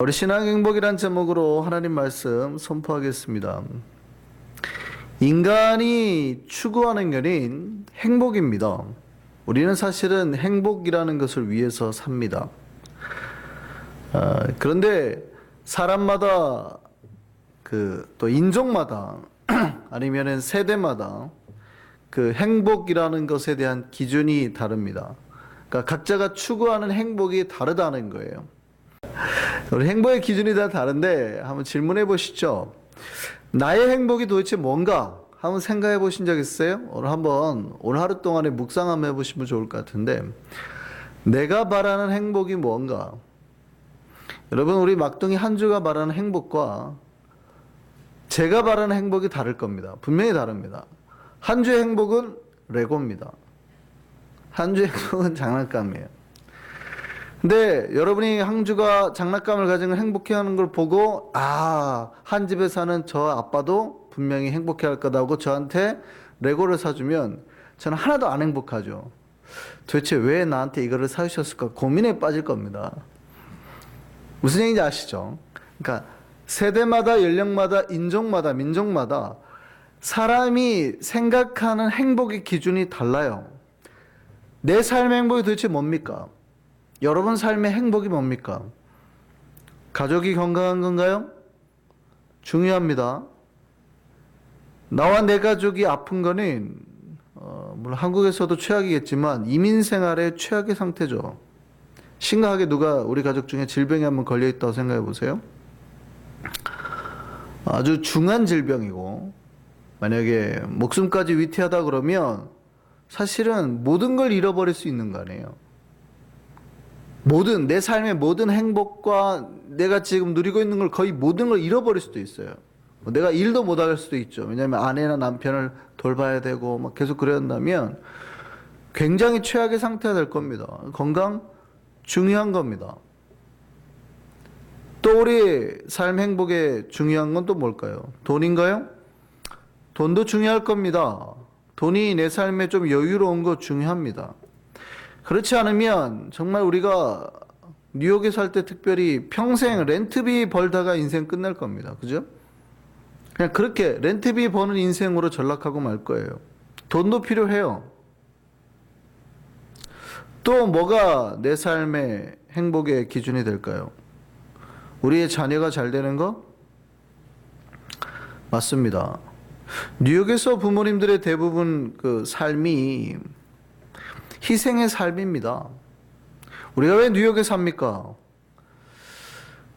우리 신앙 행복이란 제목으로 하나님 말씀 선포하겠습니다. 인간이 추구하는 것은 행복입니다. 우리는 사실은 행복이라는 것을 위해서 삽니다. 그런데 사람마다 또 인종마다 아니면은 세대마다 그 행복이라는 것에 대한 기준이 다릅니다. 그러니까 각자가 추구하는 행복이 다르다는 거예요. 우리 행복의 기준이 다 다른데 한번 질문해 보시죠. 나의 행복이 도대체 뭔가 한번 생각해 보신 적 있어요? 오늘 하루 동안에 묵상 한번 해보시면 좋을 것 같은데, 내가 바라는 행복이 뭔가? 여러분, 우리 막둥이 한 주가 바라는 행복과 제가 바라는 행복이 다를 겁니다. 분명히 다릅니다. 한 주의 행복은 레고입니다. 한 주의 행복은 장난감이에요. 근데 여러분이 한 주가 장난감을 가진 걸 행복해하는 걸 보고, 한 집에 사는 저 아빠도 분명히 행복해할 거다고 저한테 레고를 사주면 저는 하나도 안 행복하죠. 도대체 왜 나한테 이거를 사주셨을까 고민에 빠질 겁니다. 무슨 얘기인지 아시죠? 그러니까 세대마다, 연령마다, 인종마다, 민족마다 사람이 생각하는 행복의 기준이 달라요. 내 삶의 행복이 도대체 뭡니까? 여러분 삶의 행복이 뭡니까? 가족이 건강한 건가요? 중요합니다. 나와 내 가족이 아픈 거는 물론 한국에서도 최악이겠지만 이민 생활의 최악의 상태죠. 심각하게 누가 우리 가족 중에 질병에 한번 걸려 있다고 생각해 보세요. 아주 중한 질병이고 만약에 목숨까지 위태하다 그러면 사실은 모든 걸 잃어버릴 수 있는 거 아니에요. 내 삶의 모든 행복과 내가 지금 누리고 있는 걸 거의 모든 걸 잃어버릴 수도 있어요. 내가 일도 못할 수도 있죠. 왜냐하면 아내나 남편을 돌봐야 되고 막 계속 그래야 한다면 굉장히 최악의 상태가 될 겁니다. 건강 중요한 겁니다. 또 우리 삶 행복에 중요한 건 또 뭘까요? 돈인가요? 돈도 중요할 겁니다. 돈이 내 삶에 좀 여유로운 거 중요합니다. 그렇지 않으면 정말 우리가 뉴욕에 살 때 특별히 평생 렌트비 벌다가 인생 끝날 겁니다. 그죠? 그냥 그렇게 렌트비 버는 인생으로 전락하고 말 거예요. 돈도 필요해요. 또 뭐가 내 삶의 행복의 기준이 될까요? 우리의 자녀가 잘 되는 거? 맞습니다. 뉴욕에서 부모님들의 대부분 그 삶이 희생의 삶입니다. 우리가 왜 뉴욕에 삽니까?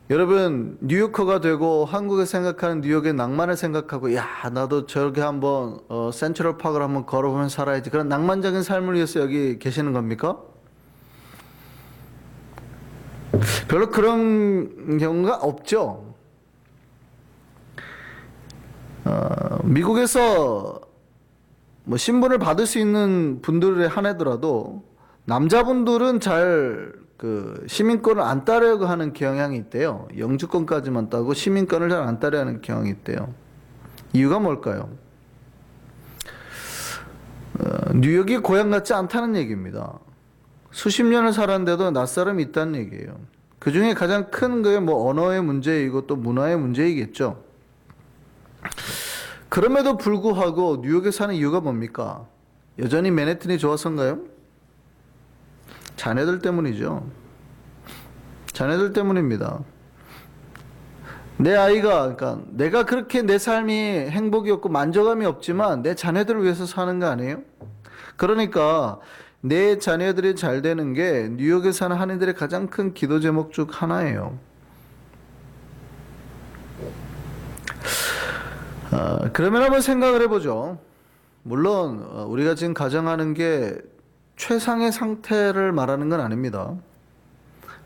여러분, 뉴요커가 되고 한국에 생각하는 뉴욕의 낭만을 생각하고, 나도 저렇게 한번 센트럴 파크를 한번 걸어보면 살아야지. 그런 낭만적인 삶을 위해서 여기 계시는 겁니까? 별로 그런 경우가 없죠. 미국에서 신분을 받을 수 있는 분들에 한해더라도 남자분들은 잘 시민권을 안 따려고 하는 경향이 있대요. 영주권까지만 따고 시민권을 잘 안 따려 하는 경향이 있대요. 이유가 뭘까요? 뉴욕이 고향 같지 않다는 얘기입니다. 수십 년을 살았는데도 낯설음이 있다는 얘기예요. 그 중에 가장 큰 게 언어의 문제이고 또 문화의 문제이겠죠. 그럼에도 불구하고 뉴욕에 사는 이유가 뭡니까? 여전히 맨해튼이 좋아서인가요? 자녀들 때문이죠. 자녀들 때문입니다. 내 아이가, 그러니까 내가 그렇게 내 삶이 행복이 없고 만족감이 없지만 내 자녀들을 위해서 사는 거 아니에요? 그러니까 내 자녀들이 잘 되는 게 뉴욕에 사는 한인들의 가장 큰 기도 제목 중 하나예요. 그러면 한번 생각을 해보죠. 물론 우리가 지금 가정하는 게 최상의 상태를 말하는 건 아닙니다.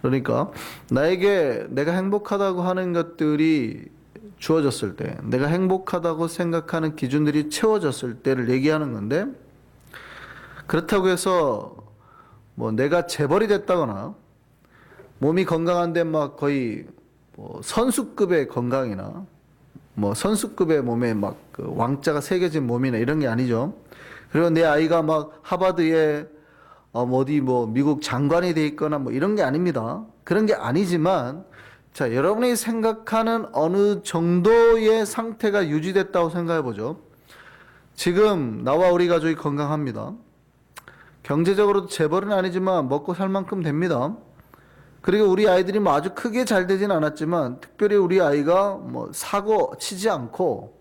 그러니까 나에게 내가 행복하다고 하는 것들이 주어졌을 때, 내가 행복하다고 생각하는 기준들이 채워졌을 때를 얘기하는 건데, 그렇다고 해서 내가 재벌이 됐다거나 몸이 건강한데 막 거의 선수급의 건강이나 선수급의 몸에 왕자가 새겨진 몸이나 이런 게 아니죠. 그리고 내 아이가 하버드에 어디 미국 장관이 돼 있거나 이런 게 아닙니다. 그런 게 아니지만 자, 여러분이 생각하는 어느 정도의 상태가 유지됐다고 생각해 보죠. 지금 나와 우리 가족이 건강합니다. 경제적으로도 재벌은 아니지만 먹고 살 만큼 됩니다. 그리고 우리 아이들이 뭐 아주 크게 잘 되진 않았지만 특별히 우리 아이가 뭐 사고 치지 않고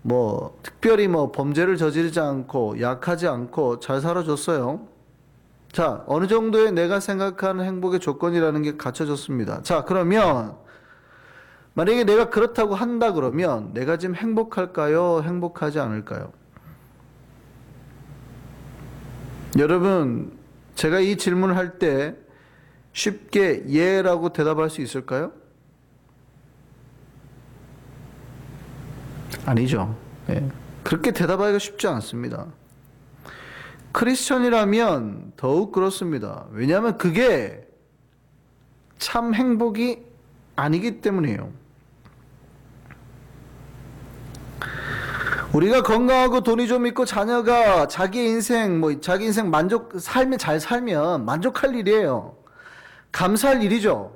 뭐 특별히 뭐 범죄를 저지르지 않고 약하지 않고 잘 살아줬어요. 자, 어느 정도의 내가 생각하는 행복의 조건이라는 게 갖춰졌습니다. 자, 그러면 만약에 내가 그렇다고 한다 그러면 내가 지금 행복할까요? 행복하지 않을까요? 여러분, 제가 이 질문을 할 때 쉽게 예라고 대답할 수 있을까요? 아니죠. 예. 그렇게 대답하기가 쉽지 않습니다. 크리스천이라면 더욱 그렇습니다. 왜냐하면 그게 참 행복이 아니기 때문이에요. 우리가 건강하고 돈이 좀 있고 자녀가 자기 인생 삶에 잘 살면 만족할 일이에요. 감사할 일이죠.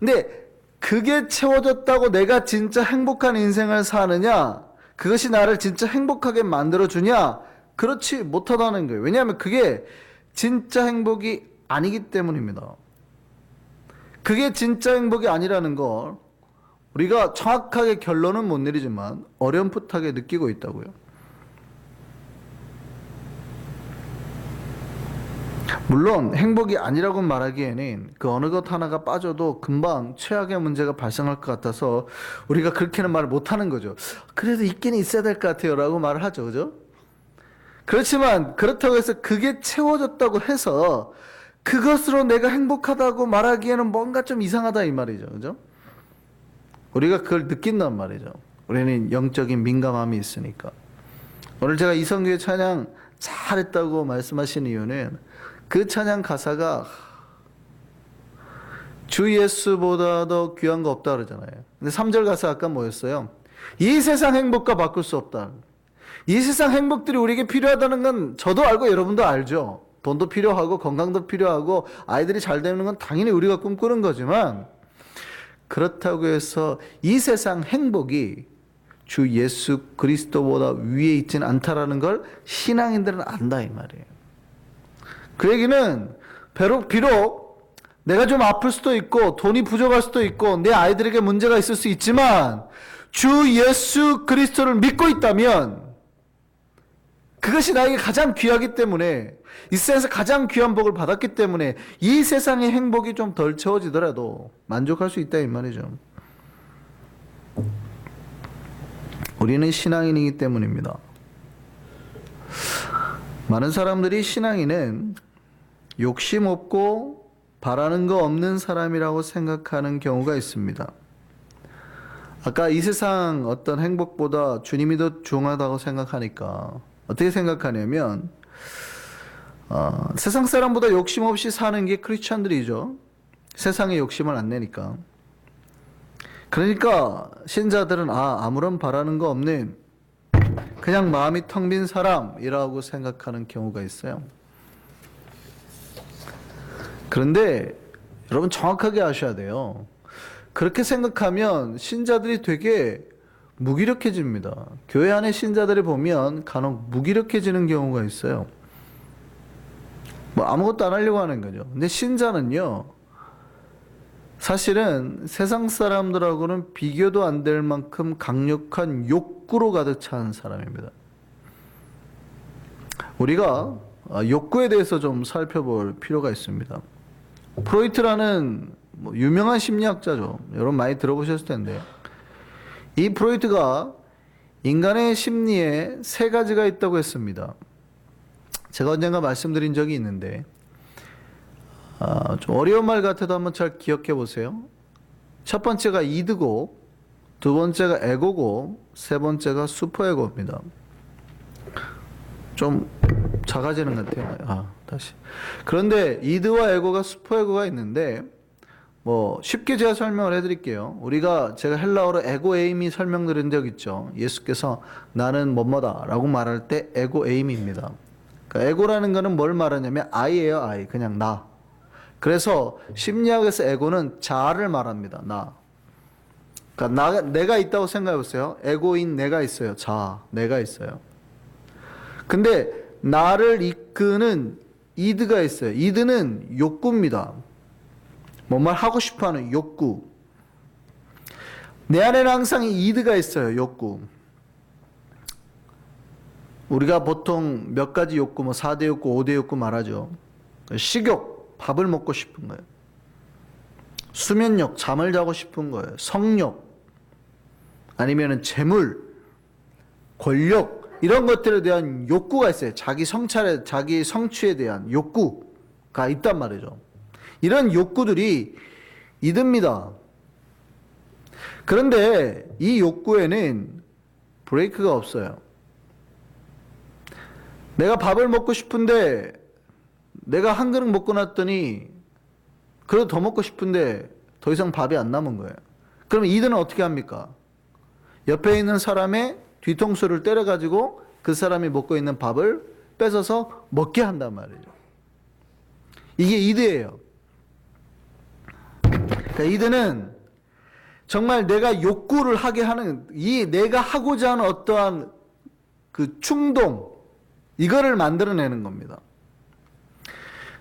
근데 그게 채워졌다고 내가 진짜 행복한 인생을 사느냐? 그것이 나를 진짜 행복하게 만들어주냐? 그렇지 못하다는 거예요. 왜냐하면 그게 진짜 행복이 아니기 때문입니다. 그게 진짜 행복이 아니라는 걸 우리가 정확하게 결론은 못 내리지만 어렴풋하게 느끼고 있다고요. 물론 행복이 아니라고 말하기에는 그 어느 것 하나가 빠져도 금방 최악의 문제가 발생할 것 같아서 우리가 그렇게는 말을 못하는 거죠. 그래도 있긴 있어야 될 것 같아요 라고 말을 하죠. 그죠? 그렇지만 그렇다고 해서 그게 채워졌다고 해서 그것으로 내가 행복하다고 말하기에는 뭔가 좀 이상하다 이 말이죠. 그죠? 우리가 그걸 느낀단 말이죠. 우리는 영적인 민감함이 있으니까. 오늘 제가 이성규의 찬양 잘했다고 말씀하신 이유는 그 찬양 가사가 주 예수보다 더 귀한 거 없다 그러잖아요. 근데 3절 가사 아까 뭐였어요? 이 세상 행복과 바꿀 수 없다. 이 세상 행복들이 우리에게 필요하다는 건 저도 알고 여러분도 알죠. 돈도 필요하고 건강도 필요하고 아이들이 잘 되는 건 당연히 우리가 꿈꾸는 거지만 그렇다고 해서 이 세상 행복이 주 예수 그리스도보다 위에 있지는 않다라는 걸 신앙인들은 안다 이 말이에요. 그 얘기는 비록 내가 좀 아플 수도 있고 돈이 부족할 수도 있고 내 아이들에게 문제가 있을 수 있지만 주 예수 그리스도를 믿고 있다면 그것이 나에게 가장 귀하기 때문에 이 세상에서 가장 귀한 복을 받았기 때문에 이 세상의 행복이 좀 덜 채워지더라도 만족할 수 있다 이 말이죠. 우리는 신앙인이기 때문입니다. 많은 사람들이 신앙인은 욕심 없고 바라는 거 없는 사람이라고 생각하는 경우가 있습니다. 아까 이 세상 어떤 행복보다 주님이 더 중요하다고 생각하니까 어떻게 생각하냐면 세상 사람보다 욕심 없이 사는 게 크리스천들이죠. 세상에 욕심을 안 내니까. 그러니까 신자들은 아무런 바라는 거 없는 그냥 마음이 텅 빈 사람이라고 생각하는 경우가 있어요. 그런데 여러분 정확하게 아셔야 돼요. 그렇게 생각하면 신자들이 되게 무기력해집니다. 교회 안에 신자들을 보면 간혹 무기력해지는 경우가 있어요. 뭐 아무것도 안 하려고 하는 거죠. 근데 신자는요, 사실은 세상 사람들하고는 비교도 안 될 만큼 강력한 욕구로 가득 찬 사람입니다. 우리가 욕구에 대해서 좀 살펴볼 필요가 있습니다. 프로이트라는 유명한 심리학자죠. 여러분 많이 들어보셨을 텐데 이 프로이트가 인간의 심리에 세 가지가 있다고 했습니다. 제가 언젠가 말씀드린 적이 있는데 좀 어려운 말 같아도 한번 잘 기억해 보세요. 첫 번째가 이드고, 두 번째가 에고고, 세 번째가 슈퍼에고입니다. 좀 작아지는 것 같아요. 다시. 그런데 이드와 에고가 슈퍼에고가 있는데 뭐 쉽게 제가 설명을 해드릴게요. 제가 헬라어로 에고에임이 설명드린 적 있죠. 예수께서 나는 뭐뭐다라고 말할 때 에고에임입니다. 그러니까 에고라는 거는 뭘 말하냐면 I예요, I. 그냥 나. 그래서 심리학에서 에고는 자아를 말합니다. 나. 그러니까 내가 있다고 생각해 보세요. 에고인 내가 있어요. 자아, 내가 있어요. 근데 나를 이끄는 이드가 있어요. 이드는 욕구입니다. 뭔말 하고 싶어하는 욕구. 내 안에는 항상 이드가 있어요. 욕구. 우리가 보통 몇 가지 욕구, 뭐 4대 욕구, 5대 욕구 말하죠. 식욕, 밥을 먹고 싶은 거예요. 수면욕, 잠을 자고 싶은 거예요. 성욕, 아니면은 재물, 권력, 이런 것들에 대한 욕구가 있어요. 자기 성찰에, 자기 성취에 대한 욕구가 있단 말이죠. 이런 욕구들이 이듭니다. 그런데 이 욕구에는 브레이크가 없어요. 내가 밥을 먹고 싶은데 내가 한 그릇 먹고 났더니 그래도 더 먹고 싶은데 더 이상 밥이 안 남은 거예요. 그럼 이들은 어떻게 합니까? 옆에 있는 사람의 뒤통수를 때려가지고 그 사람이 먹고 있는 밥을 뺏어서 먹게 한단 말이죠. 이게 이드예요. 그러니까 이드는 정말 내가 욕구를 하게 하는, 이 내가 하고자 하는 어떠한 그 충동, 이거를 만들어내는 겁니다.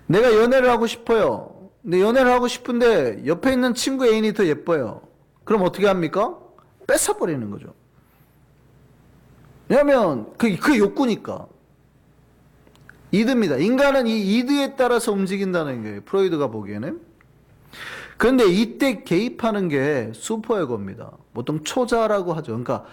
내가 연애를 하고 싶어요. 근데 연애를 하고 싶은데 옆에 있는 친구 애인이 더 예뻐요. 그럼 어떻게 합니까? 뺏어버리는 거죠. 왜냐하면 그 욕구니까. 이드입니다. 인간은 이 이드에 따라서 움직인다는 거예요. 프로이드가 보기에는. 그런데 이때 개입하는 게 슈퍼에고입니다. 보통 초자라고 하죠. 그러니까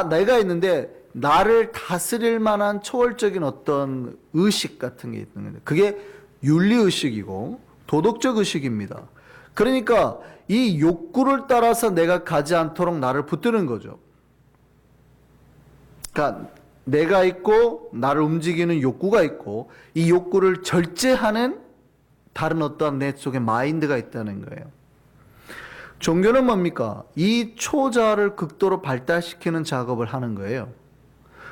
내가 있는데 나를 다스릴 만한 초월적인 어떤 의식 같은 게 있는 거예요. 그게 윤리의식이고 도덕적 의식입니다. 그러니까 이 욕구를 따라서 내가 가지 않도록 나를 붙드는 거죠. 그러니까 내가 있고 나를 움직이는 욕구가 있고 이 욕구를 절제하는 다른 어떠한 내 속에 마인드가 있다는 거예요. 종교는 뭡니까? 이 초자를 극도로 발달시키는 작업을 하는 거예요.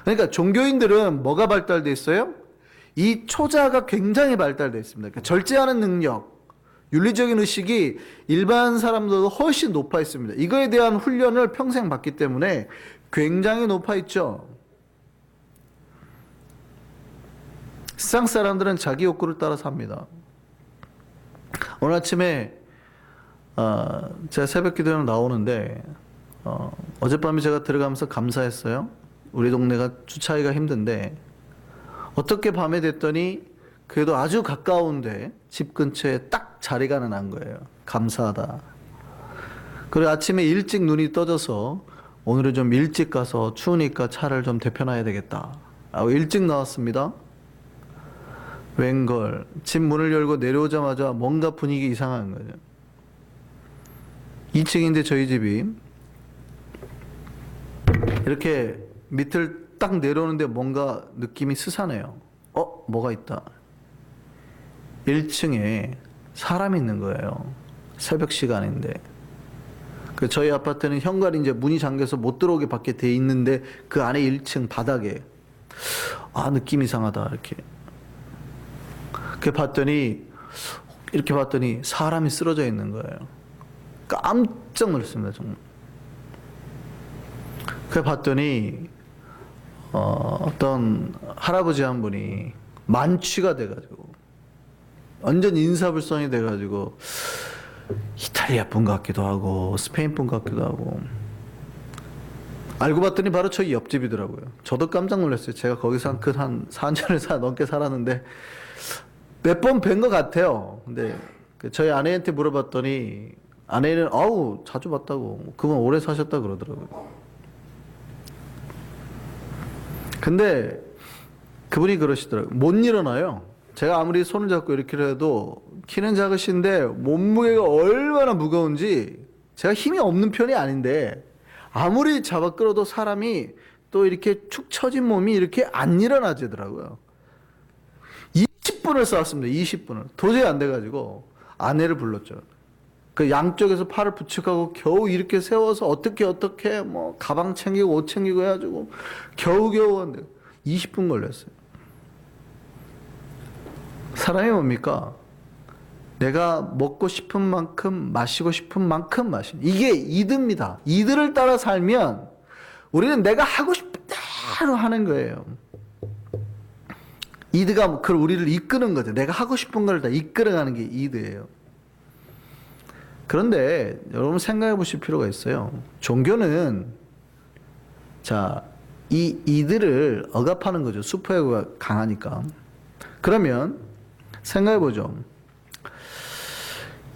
그러니까 종교인들은 뭐가 발달되어 있어요? 이 초자가 굉장히 발달되어 있습니다. 그러니까 절제하는 능력, 윤리적인 의식이 일반 사람들도 훨씬 높아 있습니다. 이거에 대한 훈련을 평생 받기 때문에 굉장히 높아 있죠. 세상 사람들은 자기 욕구를 따라 삽니다. 오늘 아침에 제가 새벽 기도회로 나오는데 어젯밤에 제가 들어가면서 감사했어요. 우리 동네가 주차하기가 힘든데 어떻게 밤에 됐더니 그래도 아주 가까운데 집 근처에 딱 자리가 난 거예요. 감사하다. 그리고 아침에 일찍 눈이 떠져서 오늘은 좀 일찍 가서 추우니까 차를 좀 데펴놔야 되겠다 하고 일찍 나왔습니다. 웬걸 집 문을 열고 내려오자마자 뭔가 분위기 이상한 거죠. 2층인데 저희 집이 이렇게 밑을 딱 내려오는데 뭔가 느낌이 스산해요. 뭐가 있다. 1층에 사람이 있는 거예요. 새벽 시간인데. 저희 아파트는 현관이 이제 문이 잠겨서 못 들어오게 밖에 돼 있는데 그 안에 1층 바닥에 느낌 이상하다 이렇게. 이렇게 봤더니 사람이 쓰러져 있는 거예요. 깜짝 놀랐습니다, 정말. 봤더니 어떤 할아버지 한 분이 만취가 돼가지고 완전 인사불성이 돼가지고 이탈리아 분 같기도 하고 스페인 분 같기도 하고 알고 봤더니 바로 저희 옆집이더라고요. 저도 깜짝 놀랐어요. 제가 거기서 한 4년을 넘게 살았는데 몇 번 뵌 것 같아요. 근데 저희 아내한테 물어봤더니 아내는 자주 봤다고 그분 오래 사셨다 그러더라고요. 근데 그분이 그러시더라고요. 못 일어나요. 제가 아무리 손을 잡고 이렇게 해도 키는 작으신데 몸무게가 얼마나 무거운지 제가 힘이 없는 편이 아닌데 아무리 잡아 끌어도 사람이 또 이렇게 축 처진 몸이 이렇게 안 일어나지더라고요. 20분을 싸웠습니다. 20분을. 도저히 안 돼가지고 아내를 불렀죠. 그 양쪽에서 팔을 부축하고 겨우 이렇게 세워서 어떻게 뭐 가방 챙기고 옷 챙기고 해가지고 겨우겨우 한데 20분 걸렸어요. 사람이 뭡니까? 내가 먹고 싶은 만큼 마시고 싶은 만큼 마시는 이게 이드입니다. 이드를 따라 살면 우리는 내가 하고 싶은 대로 하는 거예요. 이드가 그걸 우리를 이끄는 거죠. 내가 하고 싶은 걸 다 이끌어가는 게 이드예요. 그런데 여러분 생각해 보실 필요가 있어요. 종교는 이 이들을 억압하는 거죠. 슈퍼에고가 강하니까. 그러면 생각해 보죠.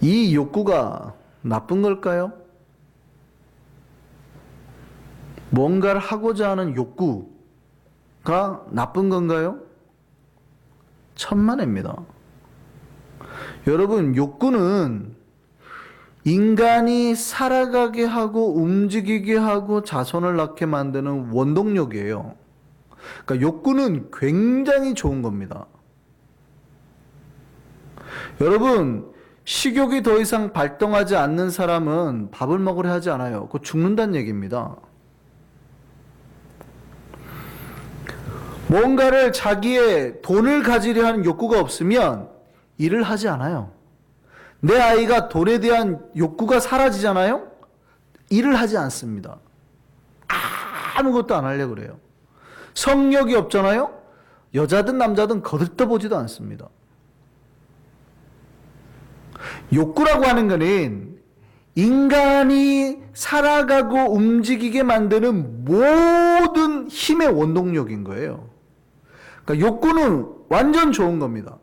이 욕구가 나쁜 걸까요? 뭔가를 하고자 하는 욕구가 나쁜 건가요? 천만에입니다. 여러분, 욕구는 인간이 살아가게 하고 움직이게 하고 자손을 낳게 만드는 원동력이에요. 그러니까 욕구는 굉장히 좋은 겁니다. 여러분, 식욕이 더 이상 발동하지 않는 사람은 밥을 먹으려 하지 않아요. 그거 죽는다는 얘기입니다. 뭔가를 자기의 돈을 가지려 하는 욕구가 없으면 일을 하지 않아요. 내 아이가 돈에 대한 욕구가 사라지잖아요? 일을 하지 않습니다. 아무것도 안 하려고 그래요. 성욕이 없잖아요? 여자든 남자든 거들떠보지도 않습니다. 욕구라고 하는 거는 인간이 살아가고 움직이게 만드는 모든 힘의 원동력인 거예요. 그러니까 욕구는 완전 좋은 겁니다.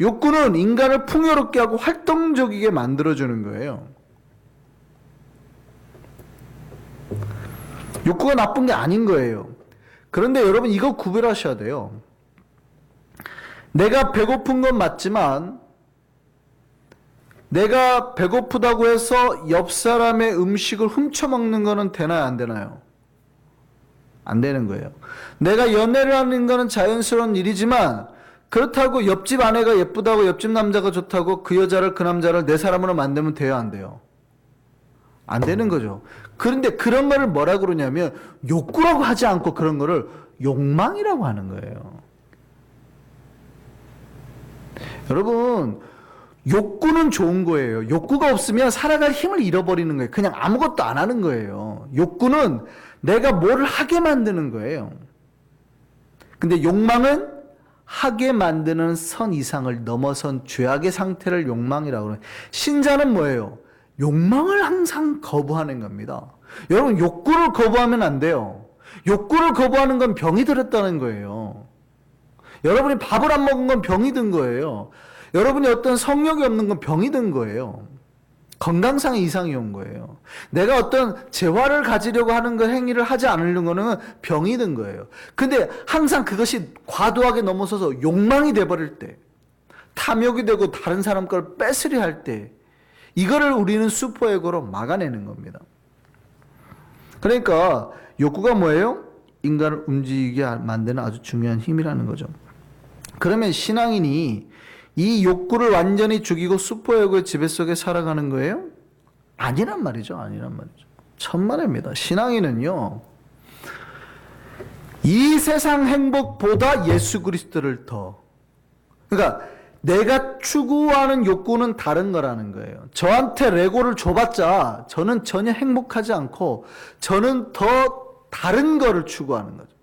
욕구는 인간을 풍요롭게 하고 활동적이게 만들어주는 거예요. 욕구가 나쁜 게 아닌 거예요. 그런데 여러분 이거 구별하셔야 돼요. 내가 배고픈 건 맞지만 내가 배고프다고 해서 옆 사람의 음식을 훔쳐먹는 거는 되나요? 안 되나요? 안 되는 거예요. 내가 연애를 하는 거는 자연스러운 일이지만 그렇다고 옆집 아내가 예쁘다고 옆집 남자가 좋다고 그 여자를 그 남자를 내 사람으로 만들면 돼요? 안 돼요? 안 되는 거죠. 그런데 그런 거를 뭐라 그러냐면 욕구라고 하지 않고 그런 거를 욕망이라고 하는 거예요. 여러분 욕구는 좋은 거예요. 욕구가 없으면 살아갈 힘을 잃어버리는 거예요. 그냥 아무것도 안 하는 거예요. 욕구는 내가 뭘 하게 만드는 거예요. 근데 욕망은 하게 만드는 선 이상을 넘어선 죄악의 상태를 욕망이라고 해요. 신자는 뭐예요? 욕망을 항상 거부하는 겁니다. 여러분 욕구를 거부하면 안 돼요. 욕구를 거부하는 건 병이 들었다는 거예요. 여러분이 밥을 안 먹은 건 병이 든 거예요. 여러분이 어떤 성욕이 없는 건 병이 든 거예요. 건강상의 이상이 온 거예요. 내가 어떤 재화를 가지려고 하는 그 행위를 하지 않으려는 거는 병이 든 거예요. 근데 항상 그것이 과도하게 넘어서서 욕망이 돼버릴 때, 탐욕이 되고 다른 사람 걸 뺏으려 할 때, 이거를 우리는 슈퍼에고로 막아내는 겁니다. 그러니까 욕구가 뭐예요? 인간을 움직이게 만드는 아주 중요한 힘이라는 거죠. 그러면 신앙인이 이 욕구를 완전히 죽이고 슈퍼에고의 지배 속에 살아가는 거예요? 아니란 말이죠. 아니란 말이죠. 천만에입니다. 신앙인은요, 이 세상 행복보다 예수 그리스도를 더, 그러니까 내가 추구하는 욕구는 다른 거라는 거예요. 저한테 레고를 줘봤자 저는 전혀 행복하지 않고 저는 더 다른 거를 추구하는 거죠.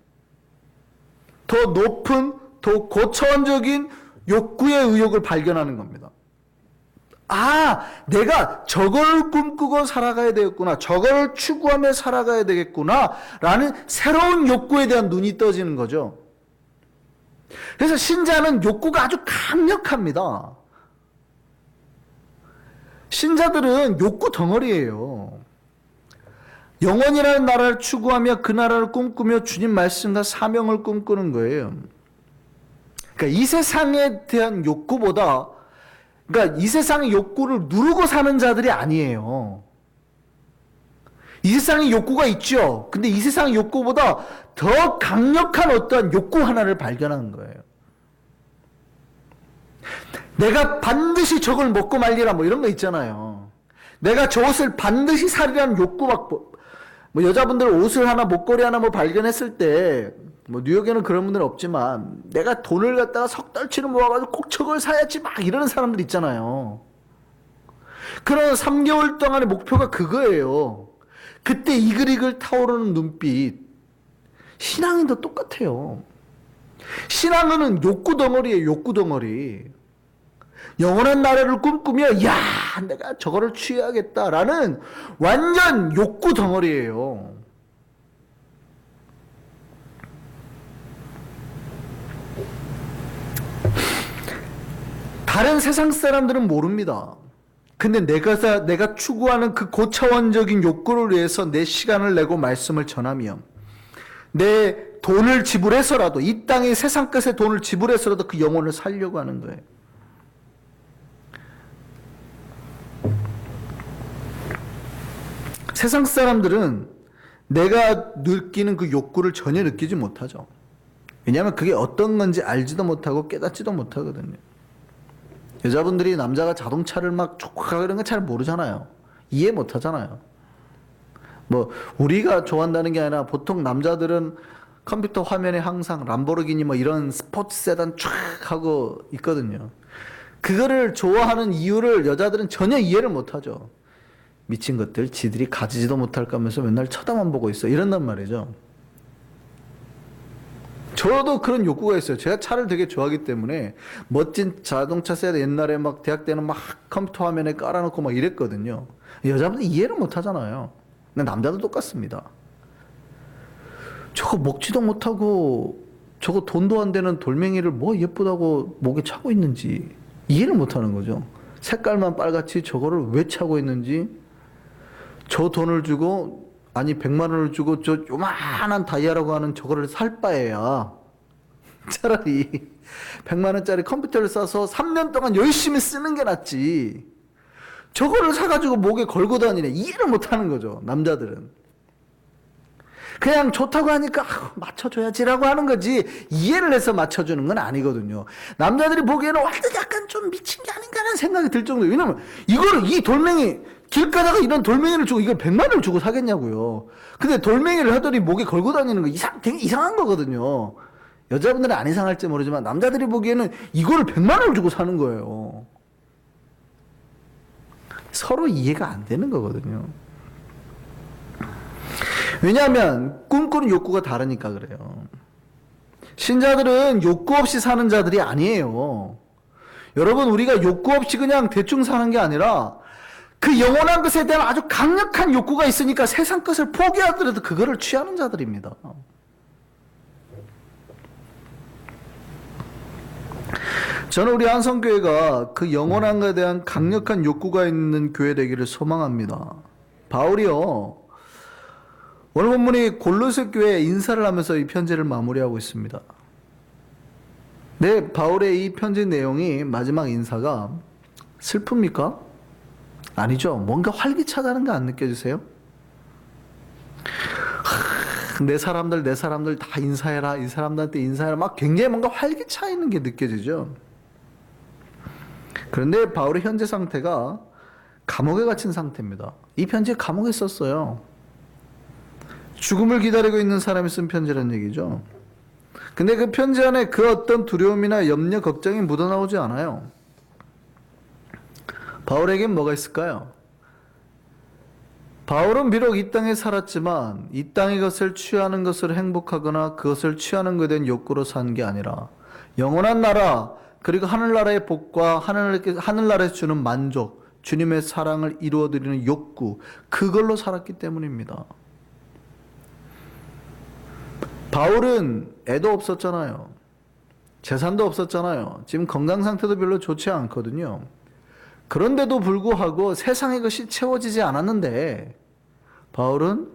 더 높은, 더 고차원적인 욕구의 의욕을 발견하는 겁니다. 아, 내가 저걸 꿈꾸고 살아가야 되겠구나. 저걸 추구하며 살아가야 되겠구나. 라는 새로운 욕구에 대한 눈이 떠지는 거죠. 그래서 신자는 욕구가 아주 강력합니다. 신자들은 욕구 덩어리예요. 영원이라는 나라를 추구하며 그 나라를 꿈꾸며 주님 말씀과 사명을 꿈꾸는 거예요. 그러니까 이 세상에 대한 욕구보다, 그러니까 이 세상의 욕구를 누르고 사는 자들이 아니에요. 이 세상에 욕구가 있죠. 근데 이 세상의 욕구보다 더 강력한 어떠한 욕구 하나를 발견하는 거예요. 내가 반드시 저걸 먹고 말리라 뭐 이런 거 있잖아요. 내가 저 옷을 반드시 사리라는 욕구 막, 뭐 여자분들 옷을 하나 목걸이 하나 뭐 발견했을 때 뭐 뉴욕에는 그런 분들은 없지만 내가 돈을 갖다가 석 달치를 모아가지고 꼭 저걸 사야지 막 이러는 사람들 있잖아요. 그런 3개월 동안의 목표가 그거예요. 그때 이글이글 타오르는 눈빛. 신앙인도 똑같아요. 신앙은 욕구 덩어리예요. 욕구 덩어리. 영원한 나라를 꿈꾸며 야 내가 저거를 취해야겠다라는 완전 욕구 덩어리예요. 다른 세상 사람들은 모릅니다. 근데 내가 추구하는 그 고차원적인 욕구를 위해서 내 시간을 내고 말씀을 전하며 내 돈을 지불해서라도 이 땅의 세상 끝에 돈을 지불해서라도 그 영혼을 살려고 하는 거예요. 세상 사람들은 내가 느끼는 그 욕구를 전혀 느끼지 못하죠. 왜냐하면 그게 어떤 건지 알지도 못하고 깨닫지도 못하거든요. 여자분들이 남자가 자동차를 막 촉하고 이런 거 잘 모르잖아요. 이해 못하잖아요. 뭐 우리가 좋아한다는 게 아니라 보통 남자들은 컴퓨터 화면에 항상 람보르기니 뭐 이런 스포츠 세단 쫙 하고 있거든요. 그거를 좋아하는 이유를 여자들은 전혀 이해를 못하죠. 미친 것들 지들이 가지지도 못할 거면서 맨날 쳐다만 보고 있어 이런단 말이죠. 저도 그런 욕구가 있어요. 제가 차를 되게 좋아하기 때문에 멋진 자동차 세대 옛날에 막 대학 때는 막 컴퓨터 화면에 깔아놓고 막 이랬거든요. 여자분들 이해를 못하잖아요. 근데 남자도 똑같습니다. 저거 먹지도 못하고 저거 돈도 안 되는 돌멩이를 뭐 예쁘다고 목에 차고 있는지 이해를 못하는 거죠. 색깔만 빨갛지 저거를 왜 차고 있는지 저 돈을 주고 아니 100만 원을 주고 저 요만한 다이아라고 하는 저거를 살 바에야 차라리 100만 원짜리 컴퓨터를 사서 3년 동안 열심히 쓰는 게 낫지. 저거를 사가지고 목에 걸고 다니네. 이해를 못하는 거죠. 남자들은. 그냥 좋다고 하니까 맞춰줘야지라고 하는 거지 이해를 해서 맞춰주는 건 아니거든요. 남자들이 보기에는 완전 약간 좀 미친 게 아닌가 하는 생각이 들 정도예요. 왜냐면 이거를 이 돌멩이 길 가다가 이런 돌멩이를 주고 이걸 100만 원을 주고 사겠냐고요. 근데 돌멩이를 하더니 목에 걸고 다니는 거 되게 이상한 거거든요. 여자분들은 안 이상할지 모르지만 남자들이 보기에는 이거를 100만 원을 주고 사는 거예요. 서로 이해가 안 되는 거거든요. 왜냐하면 꿈꾸는 욕구가 다르니까 그래요. 신자들은 욕구 없이 사는 자들이 아니에요. 여러분 우리가 욕구 없이 그냥 대충 사는 게 아니라 그 영원한 것에 대한 아주 강력한 욕구가 있으니까 세상 것을 포기하더라도 그거를 취하는 자들입니다. 저는 우리 안성교회가 그 영원한 것에 대한 강력한 욕구가 있는 교회 되기를 소망합니다. 바울이요. 오늘 본문이 골로새 교회에 인사를 하면서 이 편지를 마무리하고 있습니다. 네, 바울의 이 편지 내용이 마지막 인사가 슬픕니까? 아니죠. 뭔가 활기차다는 거 안 느껴지세요? 내 사람들 다 인사해라. 이 사람들한테 인사해라. 막 굉장히 뭔가 활기차 있는 게 느껴지죠. 그런데 바울의 현재 상태가 감옥에 갇힌 상태입니다. 이 편지에 감옥에 썼어요. 죽음을 기다리고 있는 사람이 쓴 편지라는 얘기죠. 근데 그 편지 안에 그 어떤 두려움이나 염려, 걱정이 묻어나오지 않아요. 바울에겐 뭐가 있을까요? 바울은 비록 이 땅에 살았지만 이 땅의 것을 취하는 것을 행복하거나 그것을 취하는 것에 대한 욕구로 산 게 아니라 영원한 나라 그리고 하늘나라의 복과 하늘나라에서 주는 만족, 주님의 사랑을 이루어드리는 욕구 그걸로 살았기 때문입니다. 바울은 애도 없었잖아요. 재산도 없었잖아요. 지금 건강 상태도 별로 좋지 않거든요. 그런데도 불구하고 세상의 것이 채워지지 않았는데 바울은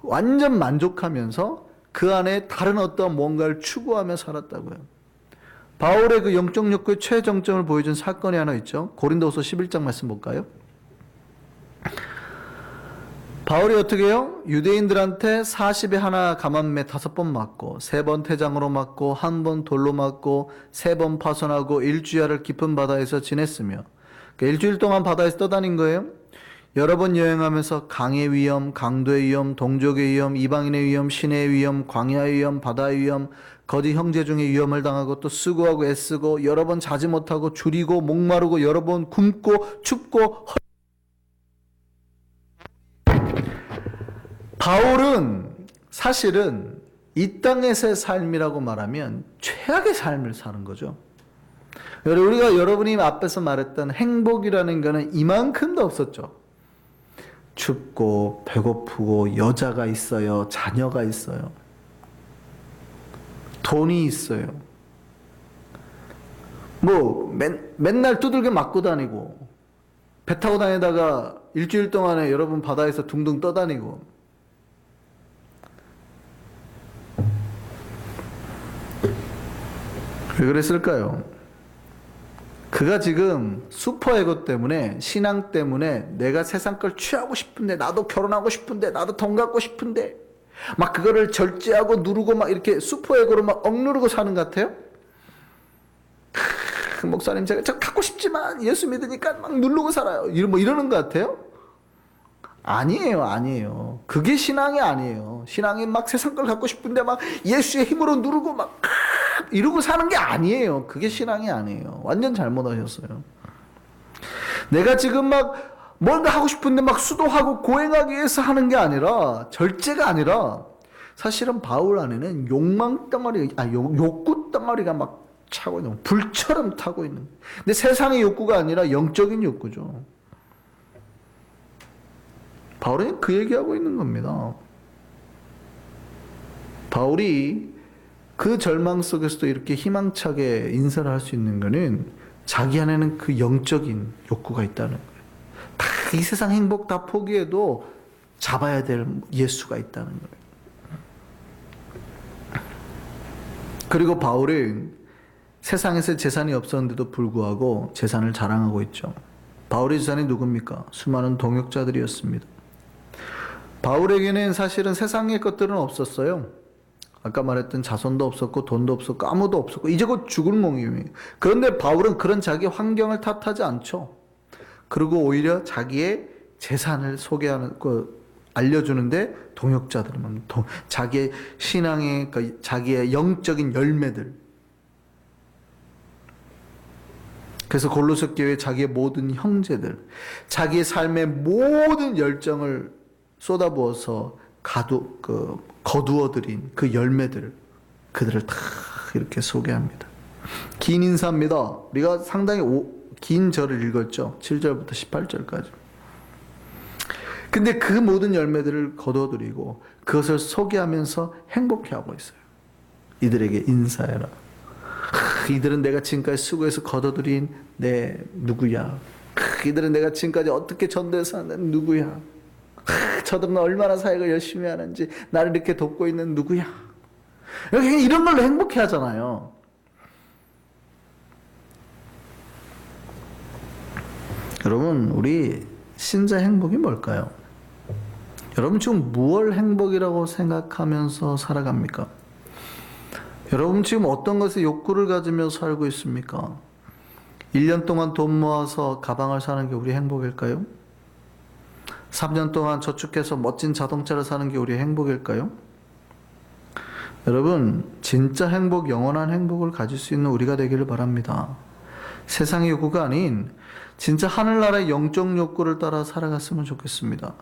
완전 만족하면서 그 안에 다른 어떤 뭔가를 추구하며 살았다고요. 바울의 그 영적 욕구의 최정점을 보여준 사건이 하나 있죠. 고린도후서 11장 말씀 볼까요? 바울이 어떻게 해요? 유대인들한테 40에 하나 감한매 5번 맞고 3번 태장으로 맞고 1번 돌로 맞고 3번 파손하고 일주야를 깊은 바다에서 지냈으며 그러니까 일주일 동안 바다에서 떠다닌 거예요. 여러 번 여행하면서 강의 위험, 강도의 위험, 동족의 위험, 이방인의 위험, 시내의 위험, 광야의 위험, 바다의 위험, 거짓 형제 중에 위험을 당하고 또 수고하고 애쓰고 여러 번 자지 못하고 줄이고 목마르고 여러 번 굶고 춥고. 바울은 사실은 이 땅에서의 삶이라고 말하면 최악의 삶을 사는 거죠. 우리가 여러분이 앞에서 말했던 행복이라는 거는 이만큼도 없었죠. 춥고 배고프고 여자가 있어요. 자녀가 있어요. 돈이 있어요. 뭐 맨날 두들겨 맞고 다니고 배 타고 다니다가 일주일 동안에 여러분 바다에서 둥둥 떠다니고. 왜 그랬을까요? 그가 지금 슈퍼에고 때문에, 신앙 때문에 내가 세상 걸 취하고 싶은데, 나도 결혼하고 싶은데, 나도 돈 갖고 싶은데, 막 그거를 절제하고 누르고 막 이렇게 슈퍼에고로 막 억누르고 사는 것 같아요? 목사님, 저 갖고 싶지만 예수 믿으니까 막 누르고 살아요. 뭐 이러는 것 같아요? 아니에요. 그게 신앙이 아니에요. 신앙이 막 세상 걸 갖고 싶은데 막 예수의 힘으로 누르고 막 이러고 사는 게 아니에요. 그게 신앙이 아니에요. 완전 잘못하셨어요. 내가 지금 막 뭔가 하고 싶은데 막 수도하고 고행하기 위해서 하는 게 아니라, 절제가 아니라, 사실은 바울 안에는 욕망 덩어리, 욕구 덩어리가 막 차고 있는, 불처럼 타고 있는. 근데 세상의 욕구가 아니라 영적인 욕구죠. 바울은 그 얘기하고 있는 겁니다. 바울이 그 절망 속에서도 이렇게 희망차게 인사를 할 수 있는 거는 자기 안에는 그 영적인 욕구가 있다는 거예요. 다 이 세상 행복 다 포기해도 잡아야 될 예수가 있다는 거예요. 그리고 바울은 세상에서 재산이 없었는데도 불구하고 재산을 자랑하고 있죠. 바울의 재산이 누굽니까? 수많은 동역자들이었습니다. 바울에게는 사실은 세상의 것들은 없었어요. 아까 말했던 자손도 없었고 돈도 없었고 아무도 없었고 이제 곧 죽을 몸이에요. 그런데 바울은 그런 자기 환경을 탓하지 않죠. 그리고 오히려 자기의 재산을 소개하는, 알려주는데 동역자들은 자기의 신앙의, 자기의 영적인 열매들. 그래서 골로새 교회 자기의 모든 형제들, 자기의 삶의 모든 열정을 쏟아부어서 거두어들인 그 열매들, 그들을 다 이렇게 소개합니다. 긴 인사입니다. 우리가 상당히 긴 절을 읽었죠. 7절부터 18절까지. 근데 그 모든 열매들을 거둬들이고 그것을 소개하면서 행복해하고 있어요. 이들에게 인사해라. 이들은 내가 지금까지 수고해서 거둬들인 내 누구야. 이들은 내가 지금까지 어떻게 전도해서 하는 누구야. 저들은 얼마나 사역을 열심히 하는지, 나를 이렇게 돕고 있는 누구야. 이런 걸로 행복해 하잖아요. 여러분, 우리 신자 행복이 뭘까요? 여러분 지금 무엇을 행복이라고 생각하면서 살아갑니까? 여러분 지금 어떤 것에 욕구를 가지며 살고 있습니까? 1년 동안 돈 모아서 가방을 사는 게 우리 행복일까요? 3년 동안 저축해서 멋진 자동차를 사는 게 우리의 행복일까요? 여러분, 진짜 행복, 영원한 행복을 가질 수 있는 우리가 되기를 바랍니다. 세상의 욕구가 아닌 진짜 하늘나라의 영적 욕구를 따라 살아갔으면 좋겠습니다.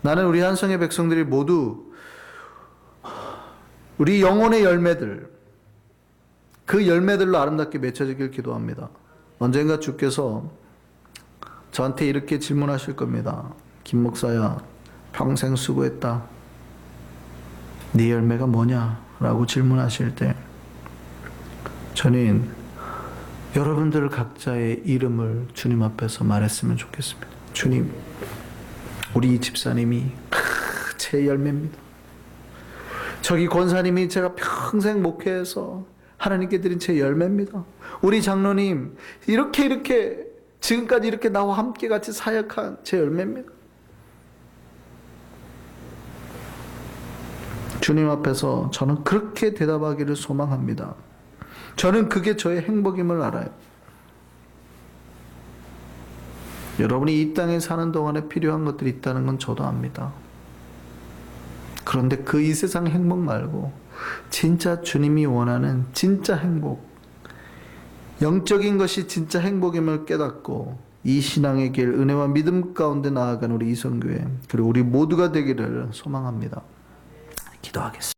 나는 우리 한성의 백성들이 모두 우리 영혼의 열매들, 그 열매들로 아름답게 맺혀지길 기도합니다. 언젠가 주께서 저한테 이렇게 질문하실 겁니다. 김 목사야, 평생 수고했다. 네 열매가 뭐냐? 라고 질문하실 때 저는 여러분들 각자의 이름을 주님 앞에서 말했으면 좋겠습니다. 주님, 우리 집사님이 제 열매입니다. 저기 권사님이 제가 평생 목회해서 하나님께 드린 제 열매입니다. 우리 장로님, 이렇게 지금까지 이렇게 나와 함께 같이 사역한 제 열매입니다. 주님 앞에서 저는 그렇게 대답하기를 소망합니다. 저는 그게 저의 행복임을 알아요. 여러분이 이 땅에 사는 동안에 필요한 것들이 있다는 건 저도 압니다. 그런데 그 이 세상 행복 말고 진짜 주님이 원하는 진짜 행복, 영적인 것이 진짜 행복임을 깨닫고 이 신앙의 길, 은혜와 믿음 가운데 나아가는 우리 이성교회, 그리고 우리 모두가 되기를 소망합니다. 기도하겠습니다.